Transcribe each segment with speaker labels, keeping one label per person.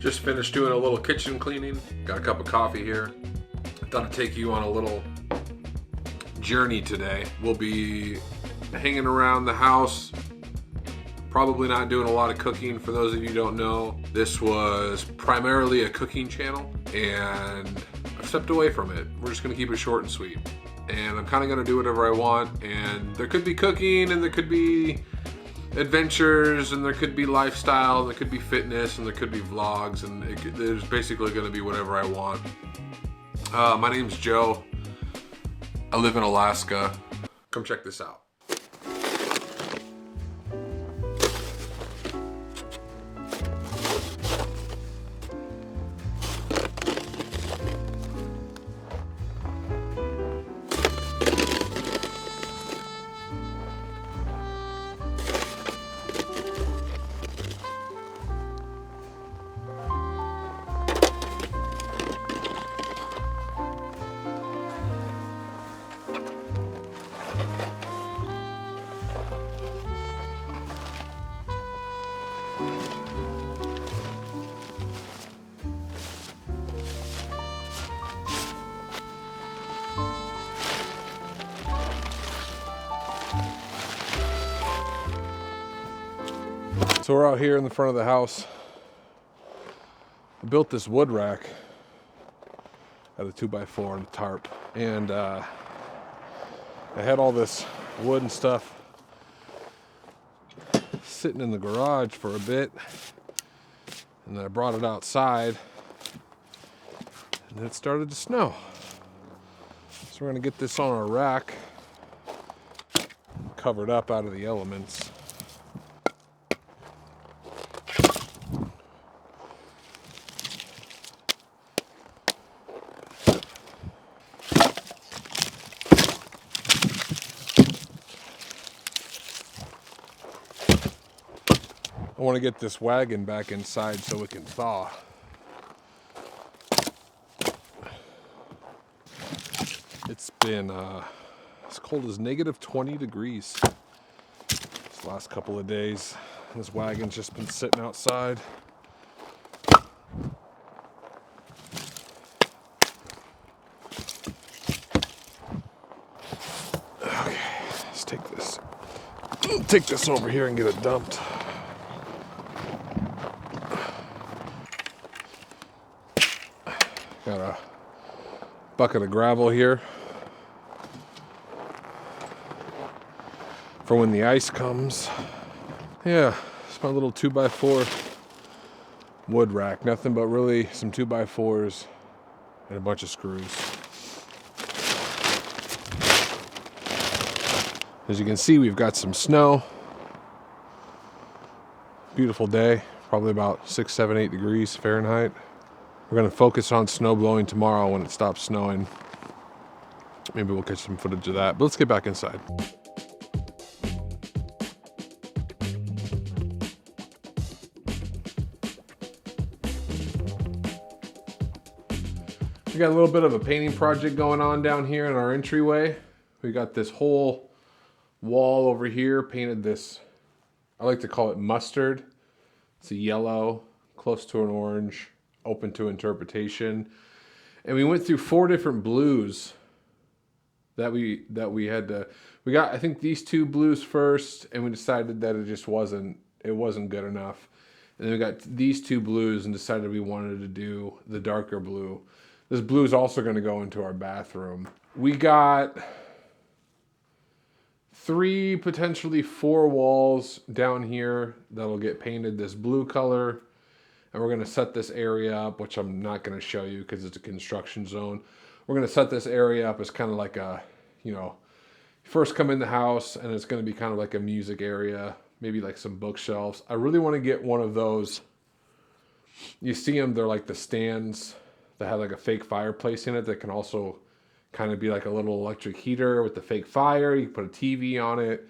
Speaker 1: Just finished doing a little kitchen cleaning. Got a cup of coffee here. I thought I'd take you on a little journey today. We'll be hanging around the house, probably not doing a lot of cooking. For those of you who don't know, this was primarily a cooking channel, and I've stepped away from it. We're just going to keep it short and sweet. And I'm kind of going to do whatever I want, and there could be cooking, and there could be adventures, and there could be lifestyle, and there could be fitness, and there could be vlogs, and there's basically going to be whatever I want. My name's Joe. I live in Alaska. Come check this out. So we're out here in the front of the house. I built this wood rack out of 2x4 and a tarp, and I had all this wood and stuff sitting in the garage for a bit, and then I brought it outside, and it started to snow. So we're gonna get this on our rack, covered up out of the elements. I want to get this wagon back inside so it can thaw. It's been as cold as -20 degrees this last couple of days. This wagon's just been sitting outside. Okay, let's take this over here and get it dumped. Got a bucket of gravel here for when the ice comes. Yeah, it's my little 2x4 wood rack. Nothing but really some 2x4s and a bunch of screws. As you can see, we've got some snow. Beautiful day, probably about 6, 7, 8 degrees Fahrenheit. We're going to focus on snow blowing tomorrow when it stops snowing. Maybe we'll catch some footage of that, but let's get back inside. We got a little bit of a painting project going on down here in our entryway. We got this whole wall over here painted this, I like to call it mustard. It's a yellow, close to an orange, open to interpretation. And we went through 4 different blues that we had to, we got, I think, these 2 blues first, and we decided that it wasn't good enough. And then we got these 2 blues and decided we wanted to do the darker blue. This blue is also going to go into our bathroom. We got 3, potentially 4 walls down here that'll get painted this blue color. And we're going to set this area up, which I'm not going to show you because it's a construction zone. We're going to set this area up as kind of like a, you first come in the house, and it's going to be kind of like a music area, maybe like some bookshelves. I really want to get one of those. You see them, they're like the stands that have like a fake fireplace in it that can also kind of be like a little electric heater with the fake fire. You can put a TV on it,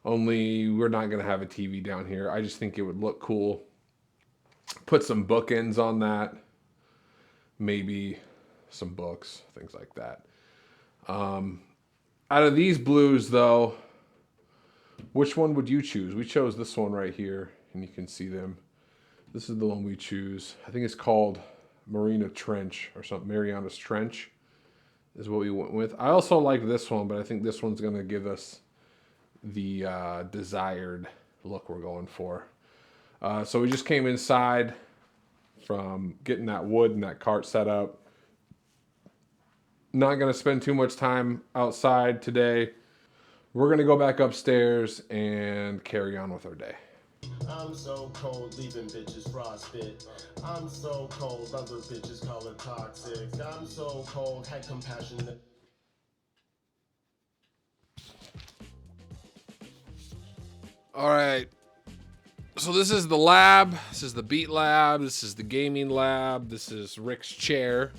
Speaker 1: only we're not going to have a TV down here. I just think it would look cool. Put some bookends on that, maybe some books, things like that. Out of these blues, though, which one would you choose? We chose this one right here, and you can see them. This is the one we choose. I think it's called Marina Trench or something. Mariana's Trench is what we went with. I also like this one, but I think this one's going to give us the desired look we're going for. So we just came inside from getting that wood and that cart set up. Not going to spend too much time outside today. We're going to go back upstairs and carry on with our day.
Speaker 2: I'm so cold, leaving bitches frostbit. I'm so cold, other bitches call it toxic. I'm so cold, had compassion.
Speaker 1: All right. So this is the lab. This is the Beat Lab. This is the gaming lab. This is Rick's chair.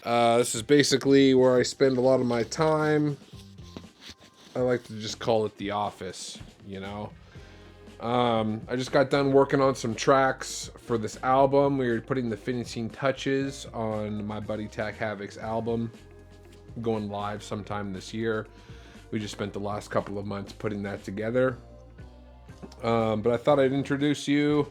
Speaker 1: This is basically where I spend a lot of my time. I like to just call it the office, you know. I just got done working on some tracks for this album. We were putting the finishing touches on my buddy Tack Havoc's album, going live sometime this year. We just spent the last couple of months putting that together. But I thought I'd introduce you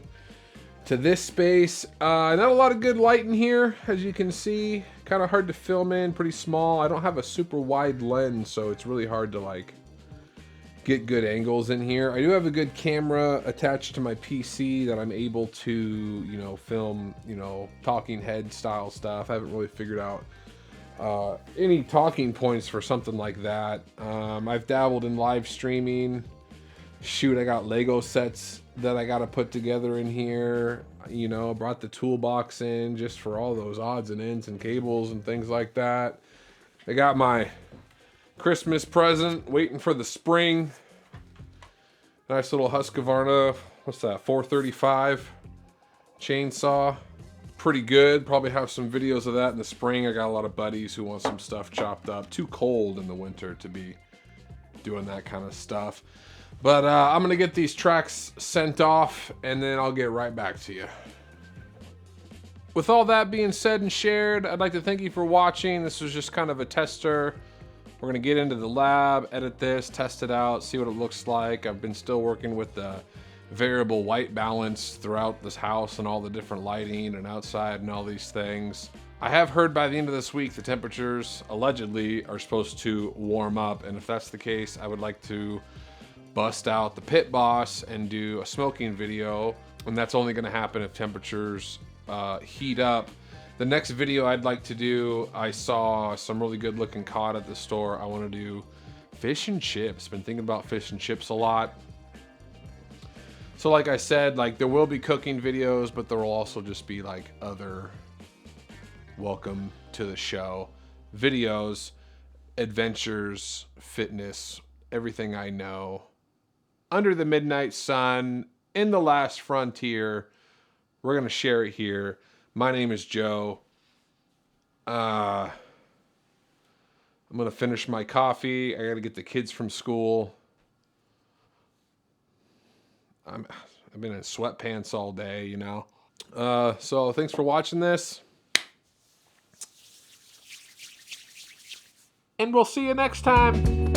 Speaker 1: to this space. Not a lot of good light in here, as you can see. Kind of hard to film in, pretty small. I don't have a super wide lens, so it's really hard to like get good angles in here. I do have a good camera attached to my PC that I'm able to, you know, film, you know, talking head style stuff. I haven't really figured out any talking points for something like that. I've dabbled in live streaming. Shoot, I got Lego sets that I got to put together in here. You know, brought the toolbox in just for all those odds and ends and cables and things like that. I got my Christmas present waiting for the spring. Nice little Husqvarna, what's that, 435 chainsaw. Pretty good. Probably have some videos of that in the spring. I got a lot of buddies who want some stuff chopped up. Too cold in the winter to be doing that kind of stuff. But I'm going to get these tracks sent off, and then I'll get right back to you. With all that being said and shared, I'd like to thank you for watching. This was just kind of a tester. We're going to get into the lab, edit this, test it out, see what it looks like. I've been still working with the variable white balance throughout this house and all the different lighting and outside and all these things. I have heard by the end of this week the temperatures allegedly are supposed to warm up, and if that's the case, I would like to bust out the Pit Boss and do a smoking video, and that's only going to happen if temperatures heat up. The next video I'd like to do, I saw some really good looking cod at the store. I want to do fish and chips. Been thinking about fish and chips a lot. So like I said, like there will be cooking videos, but there will also just be like other welcome to the show videos, adventures, fitness, everything I know. Under the midnight sun, in the last frontier. We're going to share it here. My name is Joe. I'm going to finish my coffee. I got to get the kids from school. I've been in sweatpants all day, you know. So thanks for watching this. And we'll see you next time.